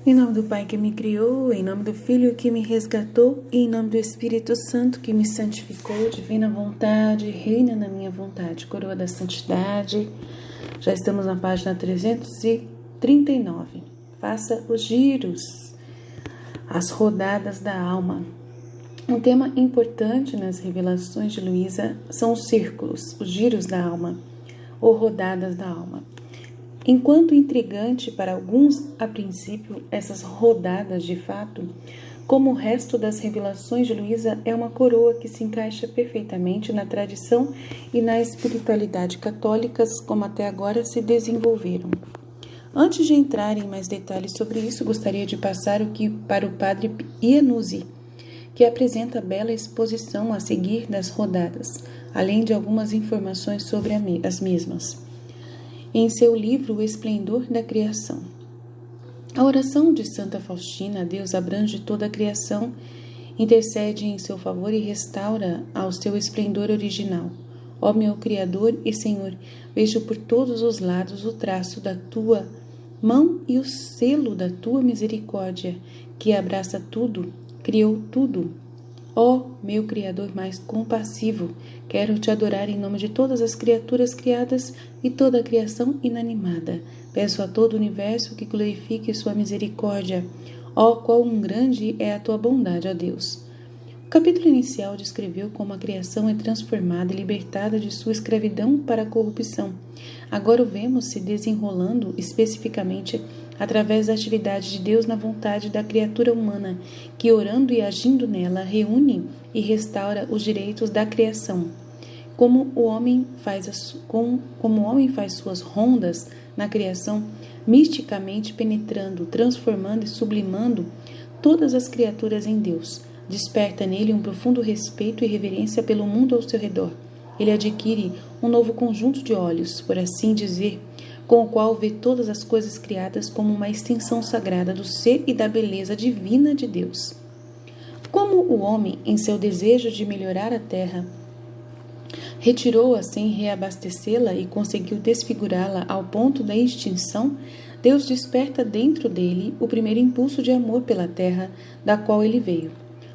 Em nome do Pai que me criou, em nome do Filho que me resgatou, e em nome do Espírito Santo que me santificou, divina vontade, reina na minha vontade, coroa da santidade. Já estamos na página 339. Faça os giros, as rodadas da alma. Um tema importante nas revelações de Luísa são os círculos, os giros da alma, ou rodadas da alma. Enquanto intrigante para alguns, a princípio, essas rodadas de fato, como o resto das revelações de Luísa, é uma coroa que se encaixa perfeitamente na tradição e na espiritualidade católicas como até agora se desenvolveram. Antes de entrar em mais detalhes sobre isso, gostaria de passar para o padre Iannuzzi, que apresenta a bela exposição a seguir das rodadas, além de algumas informações sobre as mesmas, em seu livro O Esplendor da Criação. A oração de Santa Faustina a Deus abrange toda a criação, intercede em seu favor e restaura ao seu esplendor original. Ó meu Criador e Senhor, vejo por todos os lados o traço da tua mão e o selo da tua misericórdia, que abraça tudo, criou tudo. Ó meu Criador mais compassivo, quero te adorar em nome de todas as criaturas criadas e toda a criação inanimada. Peço a todo o universo que glorifique sua misericórdia. Ó, quão grande é a tua bondade, ó Deus! O capítulo inicial descreveu como a criação é transformada e libertada de sua escravidão para a corrupção. Agora o vemos se desenrolando especificamente através da atividade de Deus na vontade da criatura humana, que orando e agindo nela, reúne e restaura os direitos da criação. Como o homem faz suas rondas na criação, misticamente penetrando, transformando e sublimando todas as criaturas em Deus, desperta nele um profundo respeito e reverência pelo mundo ao seu redor. Ele adquire um novo conjunto de olhos, por assim dizer, com o qual vê todas as coisas criadas como uma extensão sagrada do ser e da beleza divina de Deus. Como o homem, em seu desejo de melhorar a terra, retirou-a sem reabastecê-la e conseguiu desfigurá-la ao ponto da extinção, Deus desperta dentro dele o primeiro impulso de amor pela terra, da qual ele veio.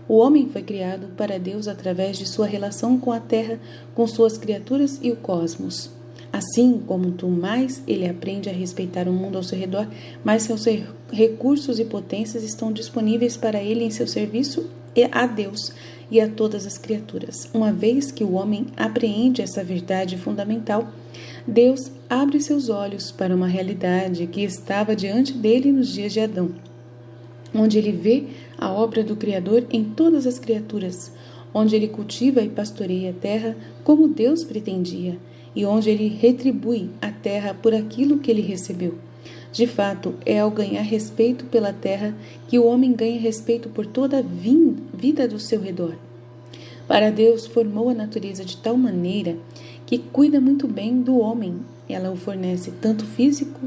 O homem foi criado para Deus através de sua relação com a terra, com suas criaturas e o cosmos. Assim, quanto mais ele aprende a respeitar o mundo ao seu redor, mais seus recursos e potências estão disponíveis para ele em seu serviço a Deus e a todas as criaturas. Uma vez que o homem apreende essa verdade fundamental, Deus abre seus olhos para uma realidade que estava diante dele nos dias de Adão, onde ele vê a obra do Criador em todas as criaturas, onde ele cultiva e pastoreia a terra como Deus pretendia, e onde ele retribui a terra por aquilo que ele recebeu. De fato, é ao ganhar respeito pela terra que o homem ganha respeito por toda a vida do seu redor. Para Deus, formou a natureza de tal maneira que cuida muito bem do homem. Ela o fornece tanto físico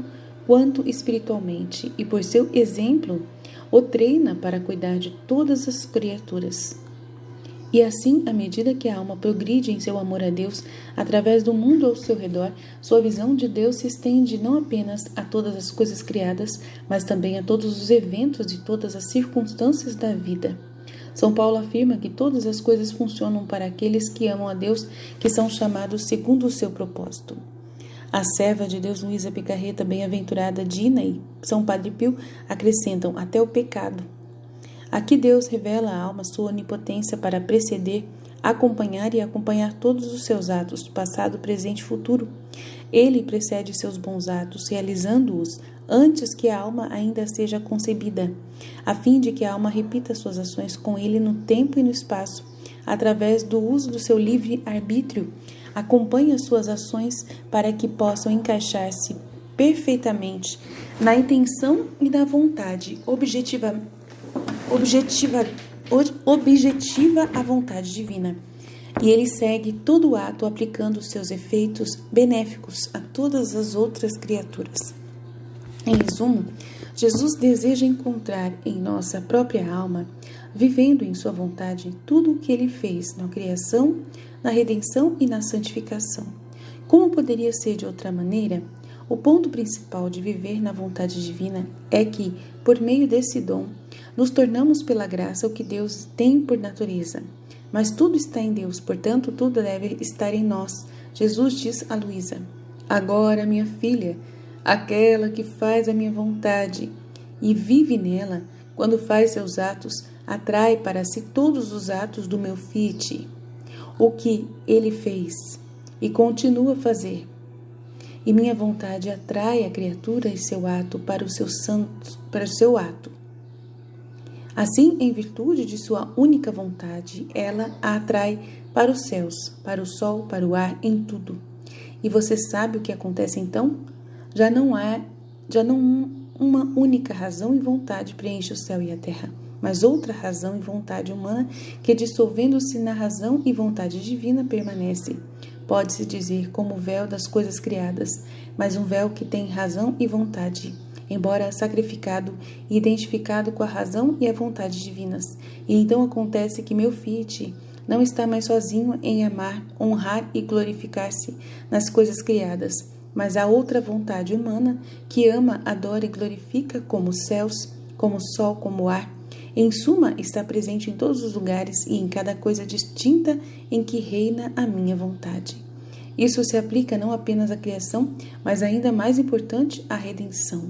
quanto espiritualmente, e por seu exemplo, o treina para cuidar de todas as criaturas. E assim, à medida que a alma progride em seu amor a Deus, através do mundo ao seu redor, sua visão de Deus se estende não apenas a todas as coisas criadas, mas também a todos os eventos e todas as circunstâncias da vida. São Paulo afirma que todas as coisas funcionam para aqueles que amam a Deus, que são chamados segundo o seu propósito. A serva de Deus Luísa Picarreta, bem-aventurada Dina e São Padre Pio acrescentam até o pecado. Aqui Deus revela à alma sua onipotência para preceder, acompanhar e acompanhar todos os seus atos, passado, presente e futuro. Ele precede seus bons atos, realizando-os antes que a alma ainda seja concebida, a fim de que a alma repita suas ações com ele no tempo e no espaço, através do uso do seu livre arbítrio. Acompanha suas ações para que possam encaixar-se perfeitamente na intenção e na vontade objetiva a vontade divina, e ele segue todo o ato aplicando seus efeitos benéficos a todas as outras criaturas. Em resumo, Jesus deseja encontrar em nossa própria alma, vivendo em sua vontade, tudo o que ele fez na criação, na redenção e na santificação. Como poderia ser de outra maneira? O ponto principal de viver na vontade divina é que Por meio desse dom, nos tornamos pela graça o que Deus tem por natureza. Mas tudo está em Deus, portanto, tudo deve estar em nós. Jesus diz a Luísa: agora, minha filha, aquela que faz a minha vontade e vive nela, quando faz seus atos, atrai para si todos os atos do meu Fiat, o que ele fez e continua a fazer. E minha vontade atrai a criatura e seu ato para o seu santo, para o seu ato. Assim, em virtude de sua única vontade, ela a atrai para os céus, para o sol, para o ar, em tudo. E você sabe o que acontece então? Já não uma única razão e vontade preenche o céu e a terra, mas outra razão e vontade humana que, dissolvendo-se na razão e vontade divina, permanece. Pode-se dizer como o véu das coisas criadas, mas um véu que tem razão e vontade, embora sacrificado e identificado com a razão e a vontade divinas. E então acontece que meu Fiat não está mais sozinho em amar, honrar e glorificar-se nas coisas criadas, mas há outra vontade humana que ama, adora e glorifica, como os céus, como o sol, como o ar. Em suma, está presente em todos os lugares e em cada coisa distinta em que reina a minha vontade. Isso se aplica não apenas à criação, mas ainda mais importante, à redenção.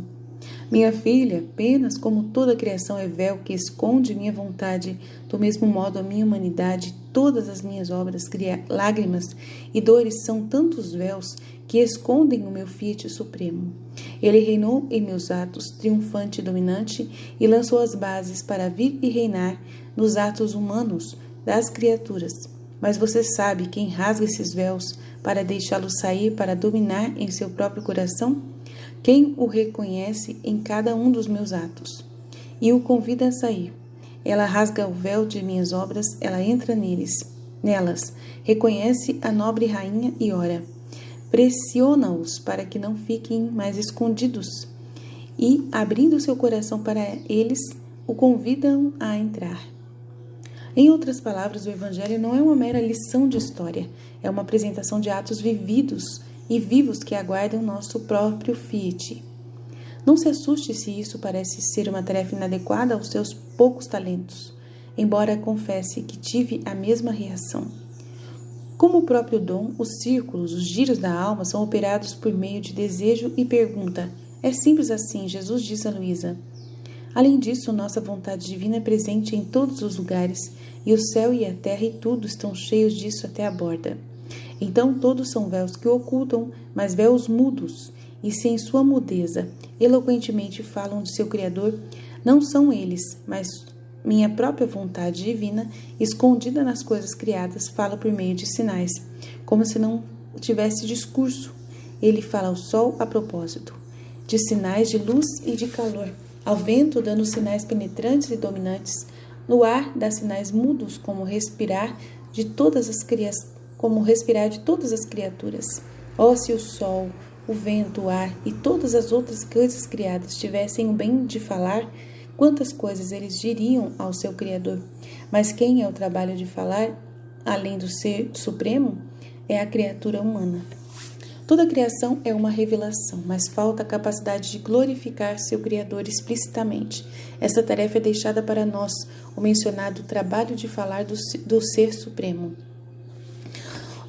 Minha filha, apenas como toda a criação é véu que esconde minha vontade, do mesmo modo a minha humanidade, todas as minhas obras, lágrimas e dores são tantos véus que escondem o meu Fiat supremo. Ele reinou em meus atos, triunfante e dominante, e lançou as bases para vir e reinar nos atos humanos das criaturas. Mas você sabe quem rasga esses véus para deixá-los sair para dominar em seu próprio coração? Quem o reconhece em cada um dos meus atos e o convida a sair. Ela rasga o véu de minhas obras, ela entra nelas, reconhece a nobre rainha e ora. Pressiona-os para que não fiquem mais escondidos e, abrindo seu coração para eles, o convidam a entrar. Em outras palavras, o Evangelho não é uma mera lição de história, é uma apresentação de atos vividos e vivos que aguardam nosso próprio Fiat. Não se assuste se isso parece ser uma tarefa inadequada aos seus poucos talentos, embora confesse que tive a mesma reação. Como o próprio dom, os círculos, os giros da alma são operados por meio de desejo e pergunta. É simples assim, Jesus diz a Luísa. Além disso, nossa vontade divina é presente em todos os lugares, e o céu e a terra e tudo estão cheios disso até a borda. Então todos são véus que ocultam, mas véus mudos, e se em sua mudeza eloquentemente falam de seu Criador, não são eles, mas minha própria vontade divina, escondida nas coisas criadas, fala por meio de sinais, como se não tivesse discurso. Ele fala ao sol a propósito, de sinais de luz e de calor, ao vento dando sinais penetrantes e dominantes, no ar dá sinais mudos, como respirar de todas as criaturas. Oh, se o sol, o vento, o ar e todas as outras coisas criadas tivessem o bem de falar, quantas coisas eles diriam ao seu Criador. Mas quem é o trabalho de falar, além do Ser Supremo? É a criatura humana. Toda a criação é uma revelação, mas falta a capacidade de glorificar seu Criador explicitamente. Essa tarefa é deixada para nós, o mencionado trabalho de falar do Ser Supremo.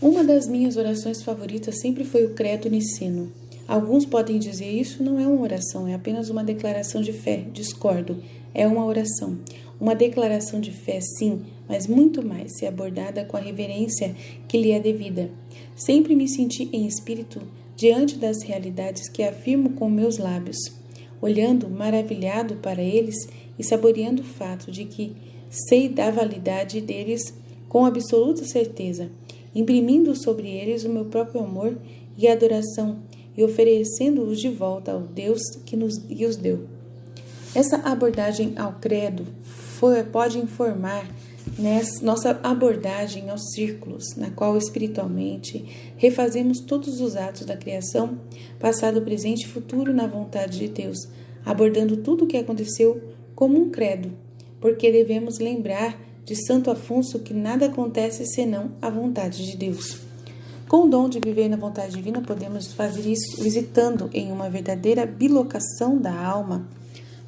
Uma das minhas orações favoritas sempre foi o Credo Niceno. Alguns podem dizer isso não é uma oração, é apenas uma declaração de fé. Discordo, é uma oração. Uma declaração de fé, sim, mas muito mais se abordada com a reverência que lhe é devida. Sempre me senti em espírito diante das realidades que afirmo com meus lábios, olhando maravilhado para eles e saboreando o fato de que sei da validade deles com absoluta certeza, imprimindo sobre eles o meu próprio amor e adoração e oferecendo-os de volta ao Deus que os deu. Essa abordagem ao credo pode informar nossa abordagem aos círculos, na qual espiritualmente refazemos todos os atos da criação, passado, presente e futuro na vontade de Deus, abordando tudo o que aconteceu como um credo, porque devemos lembrar de Santo Afonso que nada acontece senão a vontade de Deus. Com o dom de viver na vontade divina, podemos fazer isso visitando em uma verdadeira bilocação da alma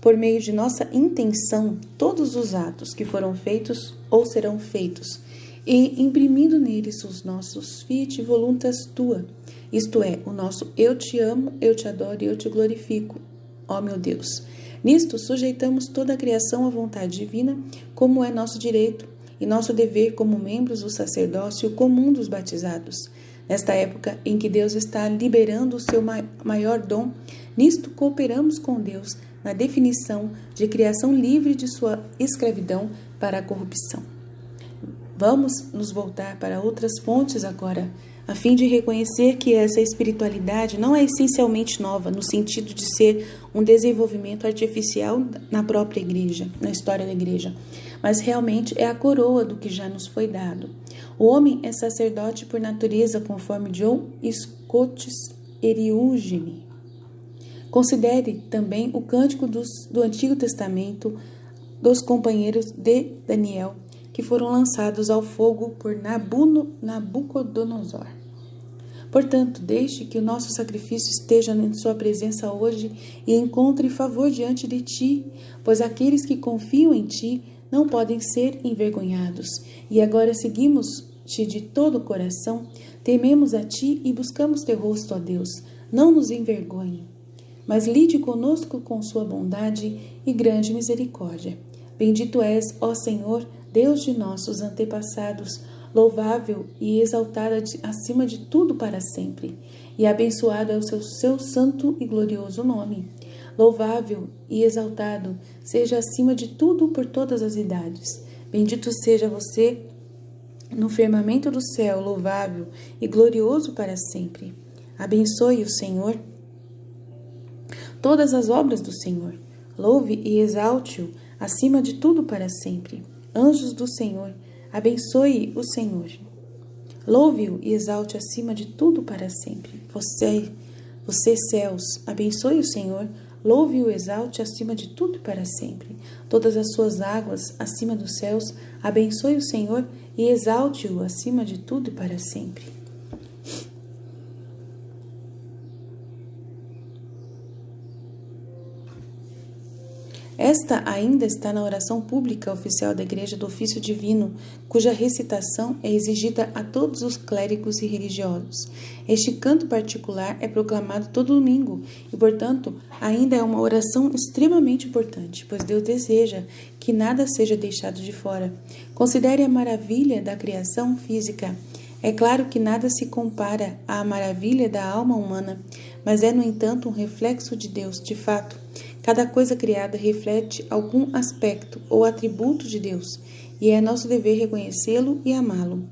por meio de nossa intenção, todos os atos que foram feitos ou serão feitos, e imprimindo neles os nossos fiat voluntas tua, isto é, o nosso eu te amo, eu te adoro e eu te glorifico, ó meu Deus. Nisto sujeitamos toda a criação à vontade divina, como é nosso direito e nosso dever como membros do sacerdócio comum dos batizados. Nesta época em que Deus está liberando o seu maior dom, nisto cooperamos com Deus na definição de criação livre de sua escravidão para a corrupção. Vamos nos voltar para outras fontes agora, a fim de reconhecer que essa espiritualidade não é essencialmente nova, no sentido de ser um desenvolvimento artificial na própria igreja, na história da igreja, mas realmente é a coroa do que já nos foi dado. O homem é sacerdote por natureza, conforme John Scotus Eriugene. Considere também o cântico do Antigo Testamento dos companheiros de Daniel, que foram lançados ao fogo por Nabucodonosor. Portanto, deixe que o nosso sacrifício esteja em sua presença hoje e encontre favor diante de ti, pois aqueles que confiam em ti não podem ser envergonhados. E agora seguimos-te de todo o coração, tememos a ti e buscamos teu rosto, ó Deus. Não nos envergonhe, mas lide conosco com sua bondade e grande misericórdia. Bendito és, ó Senhor, Deus de nossos antepassados, louvável e exaltado acima de tudo para sempre, e abençoado é o seu santo e glorioso nome. Louvável e exaltado seja acima de tudo por todas as idades. Bendito seja você no firmamento do céu, louvável e glorioso para sempre. Abençoe o Senhor todas as obras do Senhor. Louve e exalte-o acima de tudo para sempre. Anjos do Senhor, abençoe o Senhor. Louve-o e exalte acima de tudo para sempre. Você, céus, abençoe o Senhor. Louve-o e exalte acima de tudo para sempre. Todas as suas águas acima dos céus, abençoe o Senhor e exalte-o acima de tudo para sempre. Esta ainda está na oração pública oficial da Igreja do Ofício Divino, cuja recitação é exigida a todos os clérigos e religiosos. Este canto particular é proclamado todo domingo e, portanto, ainda é uma oração extremamente importante, pois Deus deseja que nada seja deixado de fora. Considere a maravilha da criação física. É claro que nada se compara à maravilha da alma humana, mas é, no entanto, um reflexo de Deus, de fato. Cada coisa criada reflete algum aspecto ou atributo de Deus, e é nosso dever reconhecê-lo e amá-lo.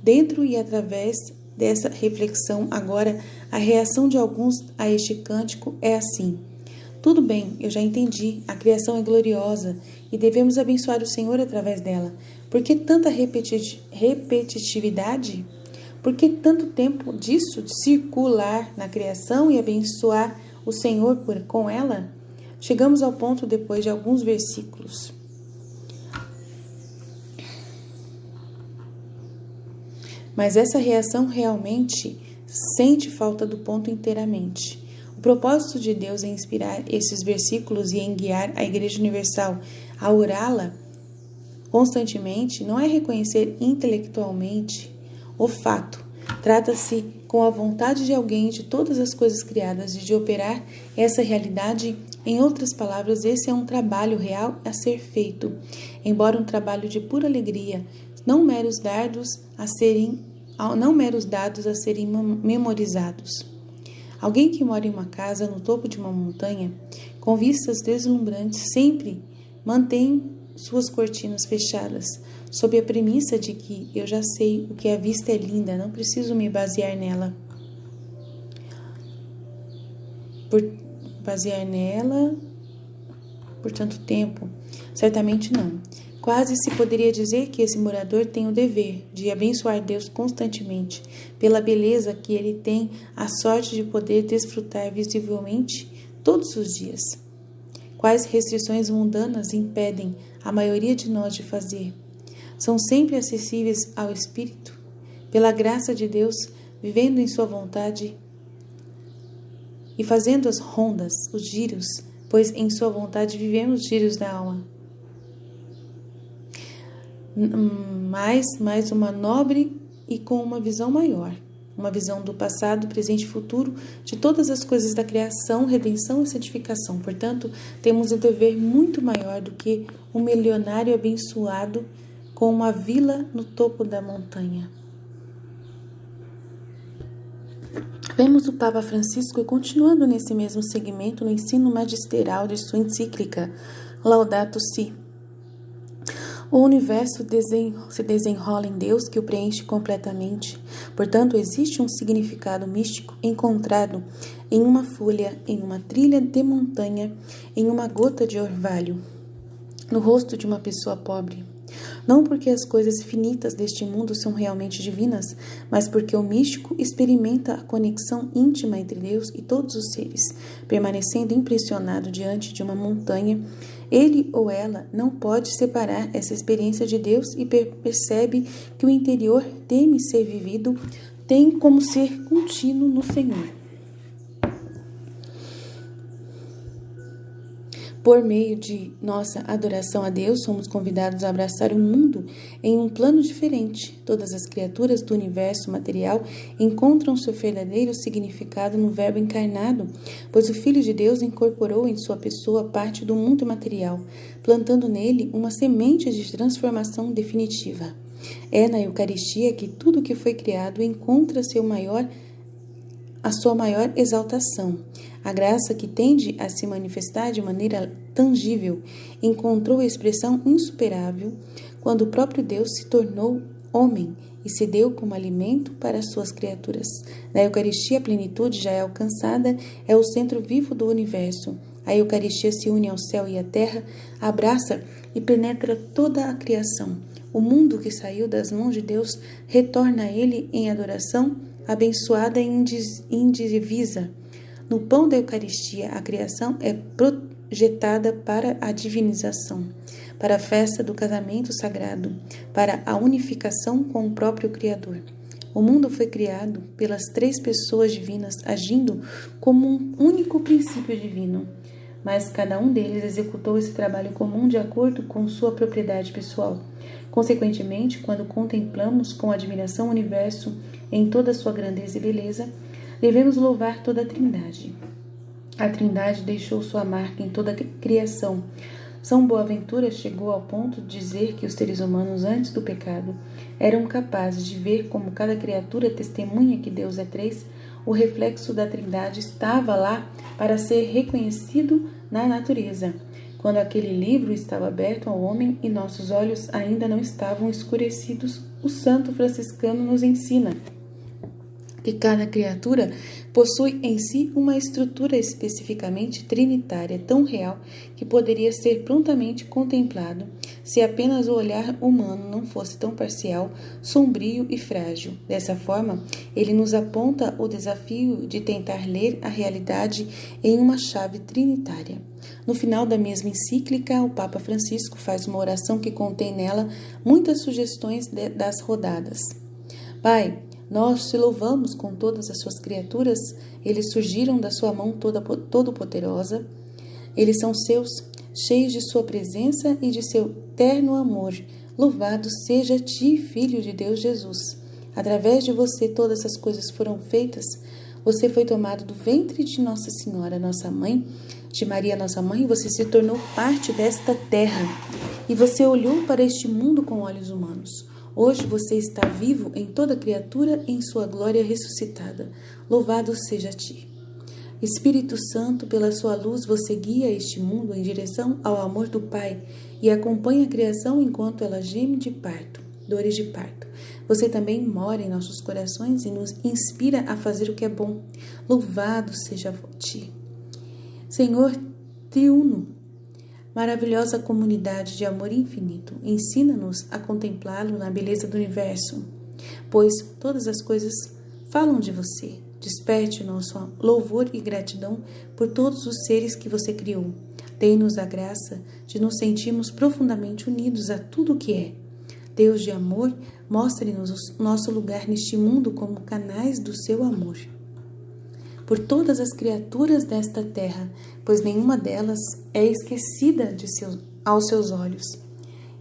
Dentro e através dessa reflexão, agora, a reação de alguns a este cântico é assim: tudo bem, eu já entendi, a criação é gloriosa e devemos abençoar o Senhor através dela. Por que tanta repetitividade? Por que tanto tempo disso, de circular na criação e abençoar o Senhor com ela? Chegamos ao ponto depois de alguns versículos. Mas essa reação realmente sente falta do ponto inteiramente. O propósito de Deus em inspirar esses versículos e em guiar a Igreja Universal a orá-la constantemente não é reconhecer intelectualmente o fato. Trata-se com a vontade de alguém de todas as coisas criadas de operar essa realidade. Em outras palavras, esse é um trabalho real a ser feito, embora um trabalho de pura alegria, não meros dados a serem memorizados. Alguém que mora em uma casa no topo de uma montanha, com vistas deslumbrantes, sempre mantém suas cortinas fechadas, sob a premissa de que eu já sei o que a vista é linda, não preciso me basear nela. Por tanto tempo? Certamente não. Quase se poderia dizer que esse morador tem o dever de abençoar Deus constantemente, pela beleza que ele tem a sorte de poder desfrutar visivelmente todos os dias. Quais restrições mundanas impedem a maioria de nós de fazer? São sempre acessíveis ao Espírito, pela graça de Deus, vivendo em sua vontade e fazendo as rondas, os giros, pois em sua vontade vivemos os giros da alma. Mais uma nobre e com uma visão maior. Uma visão do passado, presente e futuro de todas as coisas da criação, redenção e santificação. Portanto, temos um dever muito maior do que um milionário abençoado com uma vila no topo da montanha. Vemos o Papa Francisco continuando nesse mesmo segmento no ensino magisterial de sua encíclica Laudato Si. O universo se desenrola em Deus que o preenche completamente. Portanto, existe um significado místico encontrado em uma folha, em uma trilha de montanha, em uma gota de orvalho, no rosto de uma pessoa pobre. Não porque as coisas finitas deste mundo são realmente divinas, mas porque o místico experimenta a conexão íntima entre Deus e todos os seres. Permanecendo impressionado diante de uma montanha, ele ou ela não pode separar essa experiência de Deus e percebe que o interior teme ser vivido, tem como ser contínuo no Senhor. Por meio de nossa adoração a Deus, somos convidados a abraçar o mundo em um plano diferente. Todas as criaturas do universo material encontram seu verdadeiro significado no Verbo encarnado, pois o Filho de Deus incorporou em sua pessoa parte do mundo material, plantando nele uma semente de transformação definitiva. É na Eucaristia que tudo que foi criado encontra a sua maior exaltação. A graça que tende a se manifestar de maneira tangível encontrou expressão insuperável quando o próprio Deus se tornou homem e se deu como alimento para as suas criaturas. Na Eucaristia, a plenitude já é alcançada, é o centro vivo do universo. A Eucaristia se une ao céu e à terra, abraça e penetra toda a criação. O mundo que saiu das mãos de Deus retorna a Ele em adoração, abençoada e indivisa. No pão da Eucaristia, a criação é projetada para a divinização, para a festa do casamento sagrado, para a unificação com o próprio Criador. O mundo foi criado pelas três pessoas divinas, agindo como um único princípio divino, mas cada um deles executou esse trabalho comum de acordo com sua propriedade pessoal. Consequentemente, quando contemplamos com admiração o universo em toda a sua grandeza e beleza, devemos louvar toda a Trindade. A Trindade deixou sua marca em toda a criação. São Boaventura chegou ao ponto de dizer que os seres humanos, antes do pecado, eram capazes de ver como cada criatura testemunha que Deus é três. O reflexo da Trindade estava lá para ser reconhecido na natureza. Quando aquele livro estava aberto ao homem e nossos olhos ainda não estavam escurecidos, o santo franciscano nos ensina que cada criatura possui em si uma estrutura especificamente trinitária tão real que poderia ser prontamente contemplado se apenas o olhar humano não fosse tão parcial, sombrio e frágil. Dessa forma, ele nos aponta o desafio de tentar ler a realidade em uma chave trinitária. No final da mesma encíclica, o Papa Francisco faz uma oração que contém nela muitas sugestões das rodadas. Pai, nós te louvamos com todas as suas criaturas, eles surgiram da sua mão todo-poderosa, eles são seus, cheios de sua presença e de seu terno amor. Louvado seja ti, Filho de Deus Jesus. Através de você todas as coisas foram feitas, você foi tomado do ventre de Nossa Senhora, nossa mãe, de Maria, nossa mãe, você se tornou parte desta terra e você olhou para este mundo com olhos humanos. Hoje você está vivo em toda criatura em sua glória ressuscitada. Louvado seja ti. Espírito Santo, pela sua luz você guia este mundo em direção ao amor do Pai e acompanha a criação enquanto ela geme de parto, dores de parto. Você também mora em nossos corações e nos inspira a fazer o que é bom. Louvado seja ti. Senhor triuno, maravilhosa comunidade de amor infinito, ensina-nos a contemplá-lo na beleza do universo, pois todas as coisas falam de você. Desperte nosso louvor e gratidão por todos os seres que você criou. Dê-nos a graça de nos sentirmos profundamente unidos a tudo o que é. Deus de amor, mostre-nos o nosso lugar neste mundo como canais do seu amor. por todas as criaturas desta terra, pois nenhuma delas é esquecida aos seus olhos.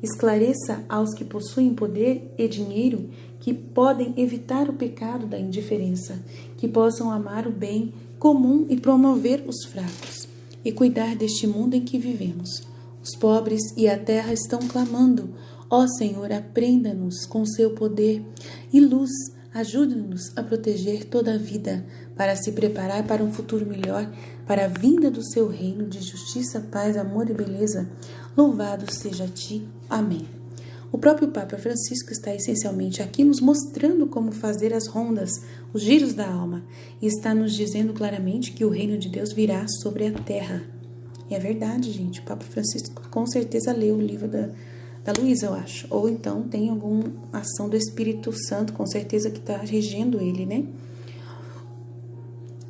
Esclareça aos que possuem poder e dinheiro que podem evitar o pecado da indiferença, que possam amar o bem comum e promover os fracos, e cuidar deste mundo em que vivemos. Os pobres e a terra estão clamando: ó Senhor, aprenda-nos com seu poder e luz, ajude-nos a proteger toda a vida, para se preparar para um futuro melhor, para a vinda do seu reino de justiça, paz, amor e beleza. Louvado seja a ti. Amém. O próprio Papa Francisco está essencialmente aqui nos mostrando como fazer as rondas, os giros da alma, e está nos dizendo claramente que o reino de Deus virá sobre a terra. E é verdade, gente. O Papa Francisco com certeza leu o livro da Luísa, eu acho. Ou então tem alguma ação do Espírito Santo, com certeza que está regendo ele, né?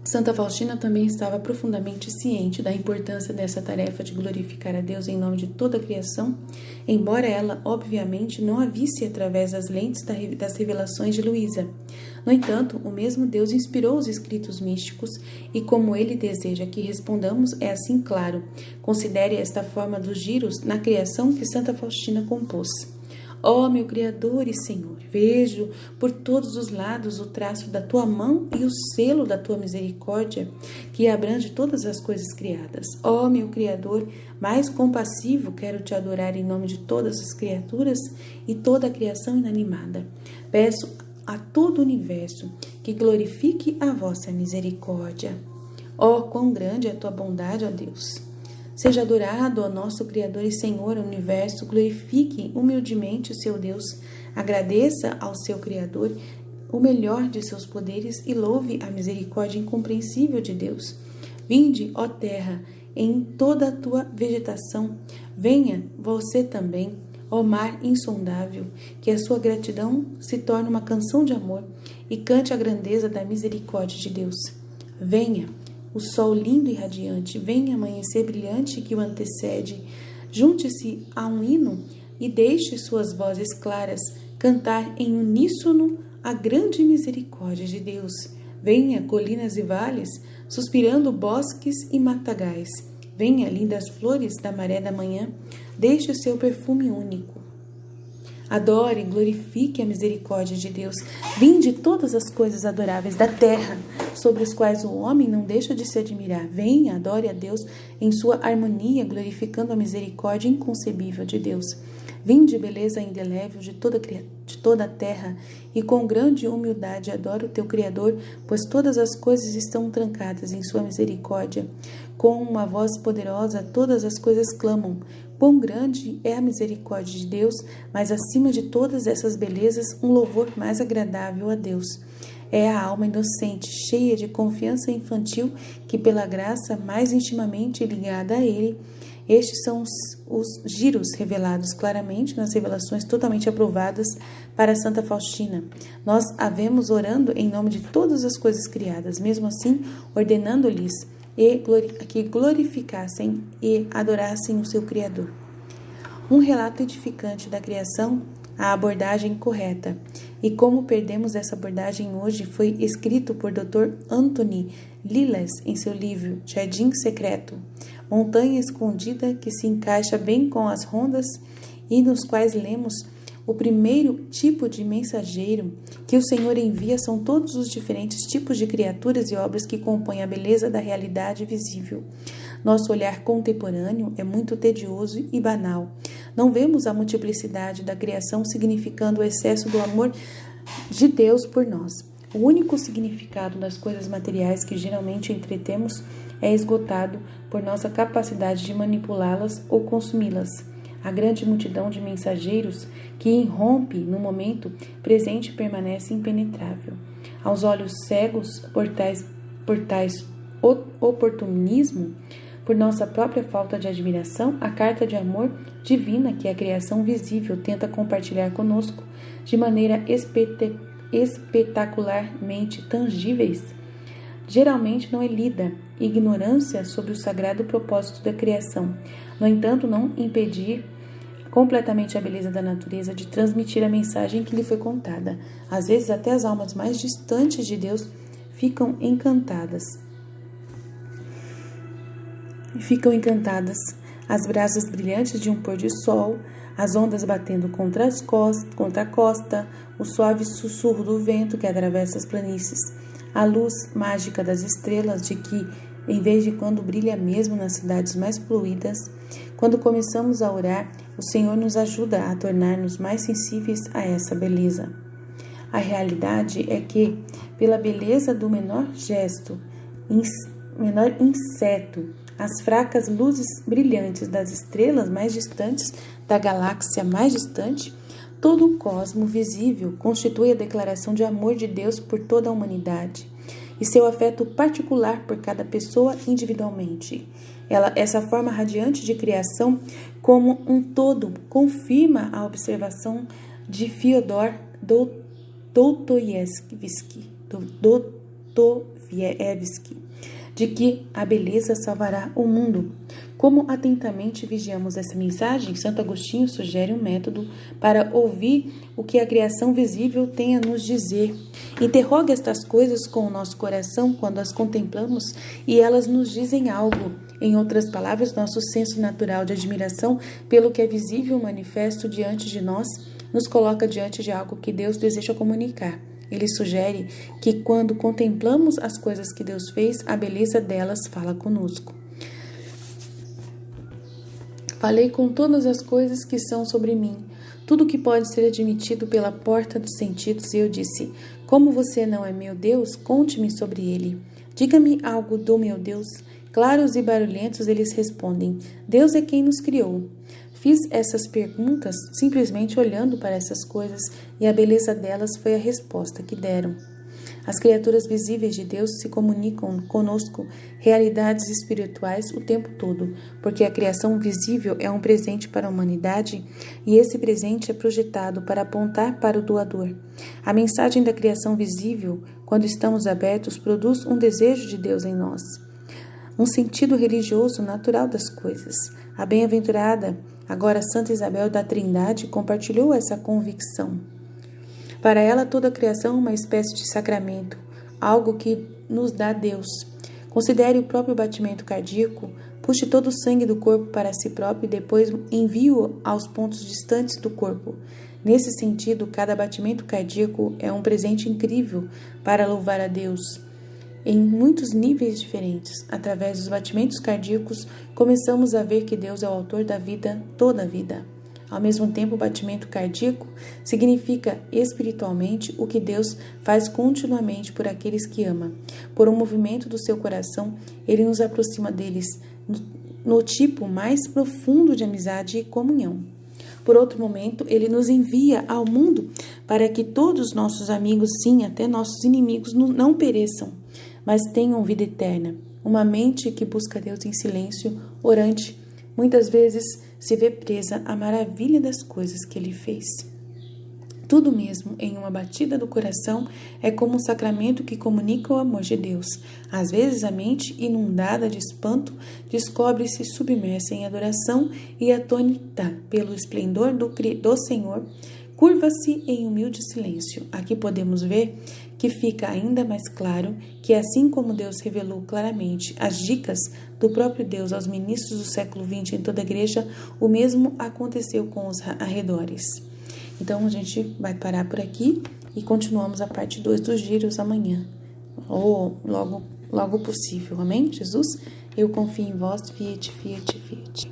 Santa Faustina também estava profundamente ciente da importância dessa tarefa de glorificar a Deus em nome de toda a criação, embora ela, obviamente, não a visse através das lentes das revelações de Luísa. No entanto, o mesmo Deus inspirou os escritos místicos e, como ele deseja que respondamos, é assim claro. Considere esta forma dos giros na criação que Santa Faustina compôs. Ó meu Criador e Senhor, vejo por todos os lados o traço da tua mão e o selo da tua misericórdia, que abrange todas as coisas criadas. Ó meu Criador, mais compassivo, quero te adorar em nome de todas as criaturas e toda a criação inanimada. Peço a todo o universo que glorifique a vossa misericórdia. Ó, quão grande é a tua bondade, ó Deus! Seja adorado, ó nosso Criador e Senhor, o universo, glorifique humildemente o seu Deus, agradeça ao seu Criador o melhor de seus poderes e louve a misericórdia incompreensível de Deus. Vinde, ó terra, em toda a tua vegetação, venha você também, ó mar insondável, que a sua gratidão se torne uma canção de amor e cante a grandeza da misericórdia de Deus. Venha, o sol lindo e radiante, venha amanhecer brilhante que o antecede. Junte-se a um hino e deixe suas vozes claras cantar em uníssono a grande misericórdia de Deus. Venha, colinas e vales, suspirando bosques e matagais. Venha, lindas flores da maré da manhã, deixe o seu perfume único. Adore e glorifique a misericórdia de Deus. Vinde todas as coisas adoráveis da terra, sobre as quais o homem não deixa de se admirar. Venha, adore a Deus em sua harmonia, glorificando a misericórdia inconcebível de Deus. Vinde, beleza indelével de toda a terra, e com grande humildade adora o teu Criador, pois todas as coisas estão trancadas em sua misericórdia. Com uma voz poderosa, todas as coisas clamam. Quão grande é a misericórdia de Deus, mas acima de todas essas belezas, um louvor mais agradável a Deus. É a alma inocente, cheia de confiança infantil, que pela graça mais intimamente ligada a Ele. Estes são os giros revelados claramente nas revelações totalmente aprovadas para Santa Faustina. Nós havemos orando em nome de todas as coisas criadas, mesmo assim ordenando-lhes que glorificassem e adorassem o seu Criador. Um relato edificante da criação, a abordagem correta. E como perdemos essa abordagem hoje foi escrito por Dr. Anthony Liles em seu livro Jardim Secreto, montanha escondida que se encaixa bem com as rondas e nos quais lemos: o primeiro tipo de mensageiro que o Senhor envia são todos os diferentes tipos de criaturas e obras que compõem a beleza da realidade visível. Nosso olhar contemporâneo é muito tedioso e banal. Não vemos a multiplicidade da criação significando o excesso do amor de Deus por nós. O único significado das coisas materiais que geralmente entretemos é esgotado por nossa capacidade de manipulá-las ou consumi-las. A grande multidão de mensageiros que irrompe no momento presente permanece impenetrável. Aos olhos cegos por tais oportunismo, por nossa própria falta de admiração, a carta de amor divina que a criação visível tenta compartilhar conosco de maneira espetacularmente tangíveis, geralmente não é lida. Ignorância sobre o sagrado propósito da criação, no entanto, não impedir completamente a beleza da natureza de transmitir a mensagem que lhe foi contada. Às vezes, até as almas mais distantes de Deus ficam encantadas. As brasas brilhantes de um pôr de sol, as ondas batendo contra a costa, o suave sussurro do vento que atravessa as planícies, a luz mágica das estrelas de que, em vez de quando brilha mesmo nas cidades mais poluídas, quando começamos a orar, o Senhor nos ajuda a tornar-nos mais sensíveis a essa beleza. A realidade é que, pela beleza do menor inseto, as fracas luzes brilhantes das estrelas mais distantes, da galáxia mais distante, todo o cosmo visível constitui a declaração de amor de Deus por toda a humanidade e seu afeto particular por cada pessoa individualmente. Essa forma radiante de criação como um todo confirma a observação de Fyodor Dostoiévski de que a beleza salvará o mundo. Como atentamente vigiamos essa mensagem, Santo Agostinho sugere um método para ouvir o que a criação visível tem a nos dizer. Interroga estas coisas com o nosso coração quando as contemplamos e elas nos dizem algo. Em outras palavras, nosso senso natural de admiração pelo que é visível e manifesto diante de nós nos coloca diante de algo que Deus deseja comunicar. Ele sugere que quando contemplamos as coisas que Deus fez, a beleza delas fala conosco. Falei com todas as coisas que são sobre mim, tudo que pode ser admitido pela porta dos sentidos, e eu disse: como você não é meu Deus, conte-me sobre ele. Diga-me algo do meu Deus. Claros e barulhentos eles respondem: Deus é quem nos criou. Fiz essas perguntas simplesmente olhando para essas coisas, e a beleza delas foi a resposta que deram. As criaturas visíveis de Deus se comunicam conosco realidades espirituais o tempo todo, porque a criação visível é um presente para a humanidade e esse presente é projetado para apontar para o doador. A mensagem da criação visível, quando estamos abertos, produz um desejo de Deus em nós, um sentido religioso natural das coisas. A bem-aventurada, agora Santa Isabel da Trindade, compartilhou essa convicção. Para ela, toda a criação é uma espécie de sacramento, algo que nos dá Deus. Considere o próprio batimento cardíaco, puxe todo o sangue do corpo para si próprio e depois envie-o aos pontos distantes do corpo. Nesse sentido, cada batimento cardíaco é um presente incrível para louvar a Deus. Em muitos níveis diferentes, através dos batimentos cardíacos, começamos a ver que Deus é o autor da vida, toda a vida. Ao mesmo tempo, o batimento cardíaco significa espiritualmente o que Deus faz continuamente por aqueles que ama. Por um movimento do seu coração, ele nos aproxima deles no tipo mais profundo de amizade e comunhão. Por outro momento, ele nos envia ao mundo para que todos os nossos amigos, sim, até nossos inimigos, não pereçam, mas tenham vida eterna. Uma mente que busca Deus em silêncio, orante, muitas vezes se vê presa à maravilha das coisas que ele fez. Tudo mesmo em uma batida do coração é como um sacramento que comunica o amor de Deus. Às vezes a mente, inundada de espanto, descobre-se submersa em adoração e, atônita pelo esplendor do Senhor, curva-se em humilde silêncio. Aqui podemos ver que fica ainda mais claro que, assim como Deus revelou claramente as dicas do próprio Deus aos ministros do século XX em toda a igreja, o mesmo aconteceu com os arredores. Então, a gente vai parar por aqui e continuamos a parte 2 dos giros amanhã, ou logo possível. Amém? Jesus, eu confio em vós, fiat, fiat, fiat.